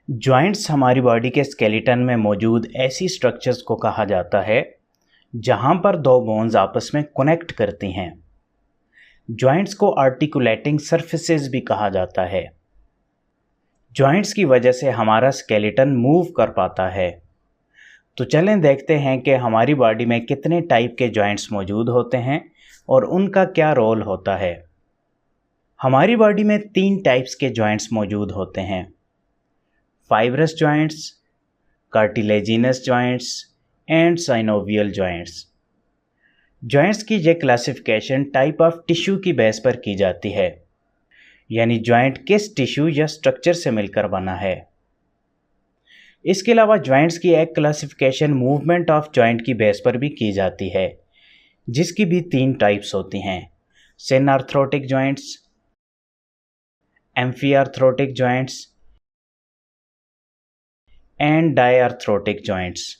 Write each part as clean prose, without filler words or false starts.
Joints हमारी body के skeleton में मौजूद ऐसी स्ट्रक्चर्स को कहा जाता है जहां पर दो बोन्स आपस में कनेक्ट करती हैं। जॉइंट्स को आर्टिकुलेटिंग सरफेसेस भी कहा जाता है। जॉइंट्स की वजह से हमारा स्केलेटन मूव कर पाता है। तो चलें देखते हैं कि हमारी बॉडी में कितने टाइप के जॉइंट्स मौजूद होते हैं और उनका क्या रोल होता है। हमारी बॉडी में 3 टाइप्स के जॉइंट्स मौजूद होते हैं: fibrous joints, cartilaginous joints and synovial joints. Joints की यह क्लासिफिकेशन टाइप ऑफ टिश्यू की बेस पर की जाती है, यानी जॉइंट किस टिश्यू या स्ट्रक्चर से मिलकर बना है। इसके अलावा जॉइंट्स की एक क्लासिफिकेशन मूवमेंट ऑफ जॉइंट की बेस पर भी की जाती है, जिसकी भी 3 टाइप्स होती हैं: सिनआर्थरोटिक जॉइंट्स, एम्फीआर्थरोटिक जॉइंट्स एंड डायआर्थरोटिक जॉइंट्स।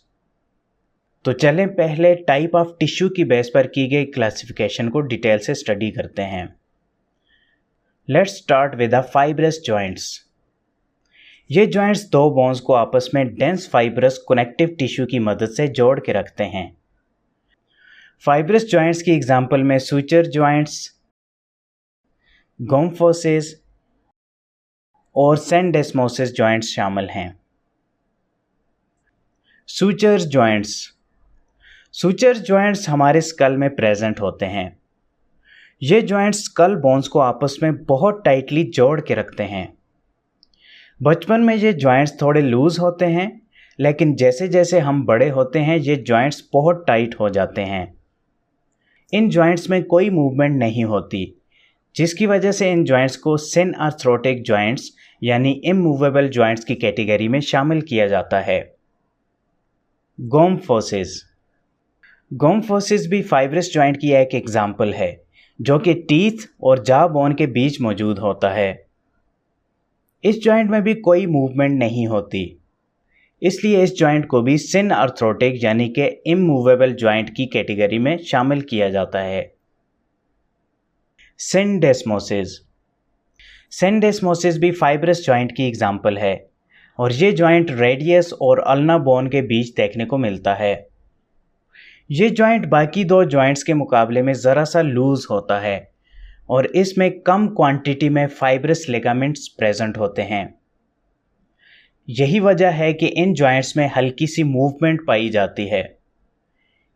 तो चलें पहले टाइप ऑफ टिश्यू की बेस पर की गई क्लासिफिकेशन को डिटेल से स्टडी करते हैं। Let's start with the fibrous joints. ये जॉइंट्स दो बोन्स को आपस में डेंस फाइब्रस कनेक्टिव टिश्यू की मदद से जोड़ के रखते हैं। फाइब्रस जॉइंट्स की एग्जांपल में सूचर जॉइंट्स, गोम्फोसिस और सेंडेस्मोसिस जॉइंट्स शामिल हैं। Sutures joints. सूचर्स जॉइंट्स हमारे स्कल में प्रेजेंट होते हैं। ये जॉइंट्स स्कल बोन्स को आपस में बहुत टाइटली जोड़ के रखते हैं। बचपन में ये जॉइंट्स थोड़े लूज होते हैं, लेकिन जैसे जैसे हम बड़े होते हैं ये जॉइंट्स बहुत टाइट हो जाते हैं। इन जॉइंट्स में कोई मूवमेंट नहीं होती, जिसकी वजह से इन जॉइंट्स को सिनआर्थरोटिक जॉइंट्स यानी इमूवेबल जॉइंट्स की कैटेगरी में शामिल किया जाता है। गोम्फोसिस। गोम्फोसिस भी फाइब्रस जॉइंट की एक एग्जाम्पल है, जो कि टीथ और जॉ बोन के बीच मौजूद होता है। इस जॉइंट में भी कोई मूवमेंट नहीं होती, इसलिए इस जॉइंट को भी सिनआर्थरोटिक यानी कि इमूवेबल जॉइंट की कैटेगरी में शामिल किया जाता है। सिंडेस्मोसिस। सिंडेस्मोसिस भी फाइब्रस जॉइंट की एग्जाम्पल है और ये जॉइंट रेडियस और अल्ना बोन के बीच देखने को मिलता है। ये जॉइंट बाकी दो जॉइंट्स के मुकाबले में ज़रा सा लूज होता है और इसमें कम क्वांटिटी में फाइब्रस लिगामेंट्स प्रेजेंट होते हैं। यही वजह है कि इन जॉइंट्स में हल्की सी मूवमेंट पाई जाती है,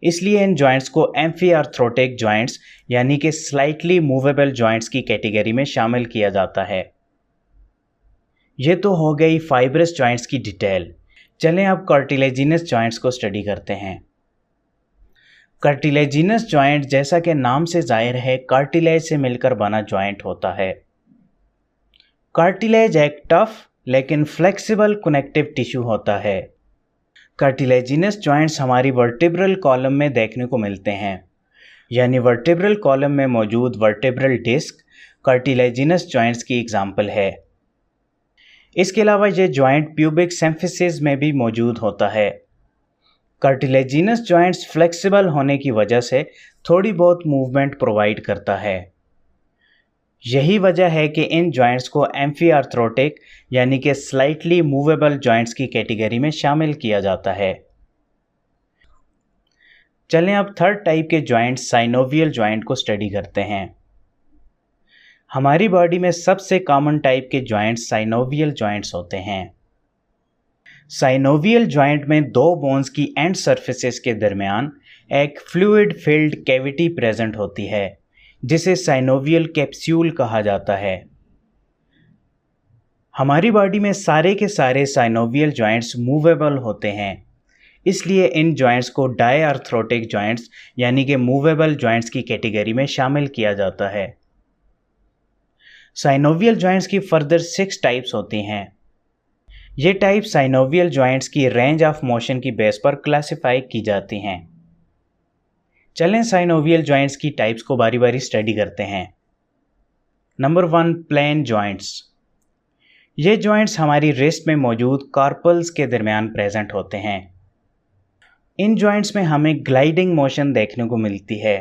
इसलिए इन जॉइंट्स को एम्फीआर्थरोटिक जॉइंट्स यानी कि स्लाइटली मूवेबल जॉइंट्स की कैटेगरी में शामिल किया जाता है। ये तो हो गई फाइब्रस जॉइंट्स की डिटेल। चलें अब कार्टिलेजिनस जॉइंट्स को स्टडी करते हैं। कार्टिलेजिनस जॉइंट जैसा कि नाम से जाहिर है कार्टिलेज से मिलकर बना जॉइंट होता है। कार्टिलेज एक टफ लेकिन फ्लेक्सिबल कनेक्टिव टिश्यू होता है। कार्टिलेजिनस जॉइंट्स हमारी वर्टिब्रल कॉलम में देखने को मिलते हैं, यानी वर्टिब्रल कॉलम में मौजूद वर्टिब्रल डिस्क कार्टिलेजिनस जॉइंट्स की एग्जाम्पल है। इसके अलावा ये जॉइंट प्यूबिक सिम्फिसिस में भी मौजूद होता है। कार्टिलेजिनस जॉइंट्स फ्लेक्सिबल होने की वजह से थोड़ी बहुत मूवमेंट प्रोवाइड करता है। यही वजह है कि इन जॉइंट्स को एम्फीआर्थरोटिक यानी कि स्लाइटली मूवेबल जॉइंट्स की कैटेगरी में शामिल किया जाता है। चलें अब थर्ड टाइप के जॉइंट साइनोवियल जॉइंट को स्टडी करते हैं। हमारी बॉडी में सबसे कॉमन टाइप के जॉइंट्स साइनोवियल जॉइंट्स होते हैं। साइनोवियल जॉइंट में दो बोन्स की एंड सरफेसेस के दरमियान एक फ्लूइड फिल्ड कैविटी प्रेजेंट होती है, जिसे साइनोवियल कैप्सूल कहा जाता है। हमारी बॉडी में सारे के सारे साइनोवियल जॉइंट्स मूवेबल होते हैं, इसलिए इन जॉइंट्स को डायआर्थरोटिक जॉइंट्स यानी कि मूवेबल जॉइंट्स की कैटेगरी में शामिल किया जाता है। साइनोवियल जॉइंट्स की फर्दर 6 टाइप्स होती हैं। ये टाइप साइनोवियल जॉइंट्स की रेंज ऑफ मोशन की बेस पर क्लासिफाई की जाती हैं। चलें साइनोवियल जॉइंट्स की टाइप्स को बारी बारी स्टडी करते हैं। Number 1, plane joints. ये जॉइंट्स हमारी रिस्ट में मौजूद कार्पल्स के दरमियान प्रेजेंट होते हैं। इन जॉइंट्स में हमें ग्लाइडिंग मोशन देखने को मिलती है।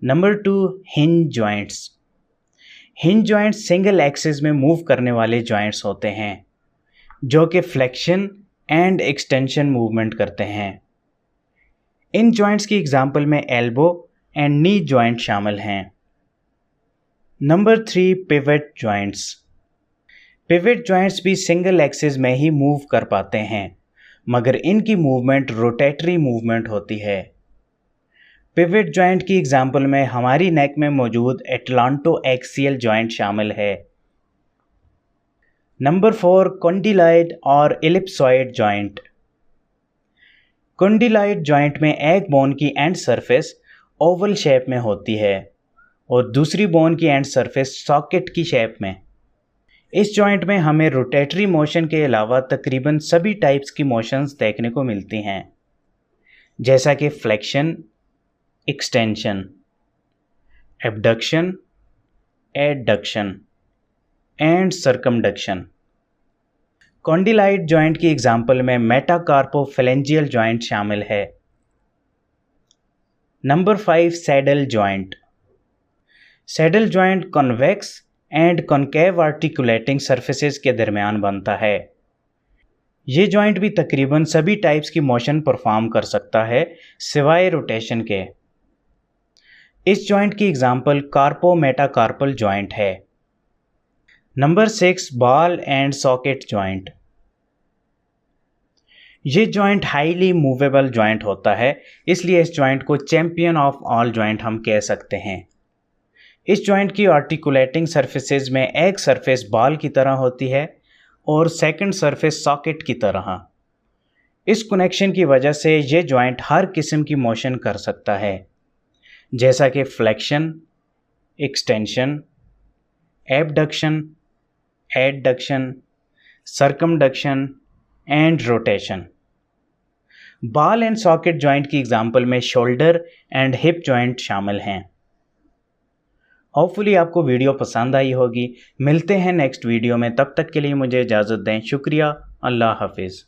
Number 2, hinge joints. Hinge joints single axis में मूव करने वाले जॉइंट्स होते हैं जो कि फ्लेक्शन एंड एक्सटेंशन मूवमेंट करते हैं। इन जॉइंट्स की एग्जांपल में एल्बो एंड नी जॉइंट शामिल हैं। Number 3, pivot joints. Pivot joints भी सिंगल एक्सिस में ही मूव कर पाते हैं, मगर इनकी मूवमेंट रोटेटरी मूवमेंट होती है। पिवट जॉइंट की एग्जांपल में हमारी नेक में मौजूद एटलांटो एक्सियल जॉइंट शामिल है। नंबर 4, कॉन्डिलाइड और एलिप्सॉइड जॉइंट। कॉन्डिलाइड जॉइंट में एक बोन की एंड सरफेस ओवल शेप में होती है और दूसरी बोन की एंड सरफेस सॉकेट की शेप में। इस जॉइंट में हमें रोटेटरी मोशन के अलावा तकरीबन सभी टाइप्स की मोशंस देखने को मिलती हैं, जैसा कि flexion, extension, abduction, adduction and circumduction. Condyloid joint की एग्जांपल में मेटाकार्पोफेलेंजियल जॉइंट शामिल है। Number 5, saddle joint. Saddle joint convex and concave articulating surfaces के दरमियान बनता है। ये जॉइंट भी तकरीबन सभी टाइप्स की मोशन परफॉर्म कर सकता है सिवाय रोटेशन के। इस जॉइंट की एग्जांपल कार्पो मेटाकार्पल जॉइंट है। Number 6, ball and socket joint. ये जॉइंट हाईली मूवेबल जॉइंट होता है, इसलिए इस जॉइंट को चैंपियन ऑफ ऑल जॉइंट हम कह सकते हैं। इस जॉइंट की आर्टिकुलेटिंग सरफेसेज में एक सरफेस बॉल की तरह होती है और सेकंड सरफेस सॉकेट की तरह। इस कनेक्शन की वजह से ये जॉइंट हर किस्म की मोशन कर सकता है, जैसा कि flexion, extension, abduction, adduction, circumduction and rotation. Ball and socket joint की एग्जांपल में शोल्डर एंड हिप जॉइंट शामिल हैं। होपफुली आपको वीडियो पसंद आई होगी। मिलते हैं नेक्स्ट वीडियो में, तब तक के लिए मुझे इजाज़त दें। शुक्रिया। अल्लाह हाफिज़।